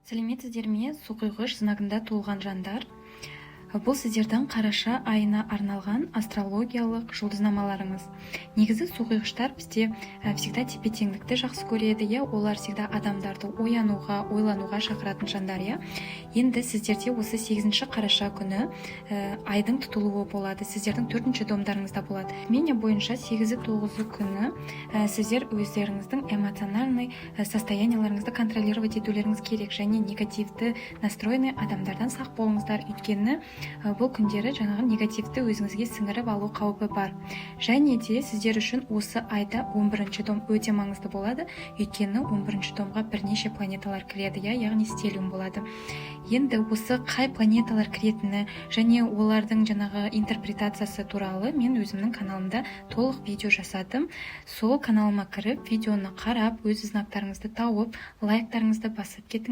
Сәлеметсіздер ме? Суқойғыш знагында туылған жандар. Бұл сіздердің қараша айына арналған астрологиялық жұлдызнамаларыңыз. Негізі суқойғыштар бізде всегда тепе-теңдікті жақсы көреді, олар всегда адамдарды оянуға, ойлануға шақыратын жандар. Енді сіздерде осы 8 қараша күні айдың тұтылуы болады. Сіздердің 4-ші домдарыңызда болады. Мене бойынша 8-9 күні сіздер өздеріңіздің эмоциональный состоянияларыңызды контролировать етулеріңіз керек, және негативті настроенный адамдардан сақ болыңыздар, өйткені бұл күндері жаңағы негативті өзіңізге сіңіріп алу қаупі бар. Және де сіздер үшін осы айда 11-ші дом өте маңызды болады, өйткені 11-ші домға бірнеше планеталар кіреді, яғни стелиум болады. Енді осы қай планеталар кіретіні және олардың жаңағы интерпретациясы туралы мен өзімнің каналымда толық видео жасадым. Сол каналыма кіріп, видеоны қарап, өз знактарыңызды тауып, лайктарыңызды басып кетіңіз.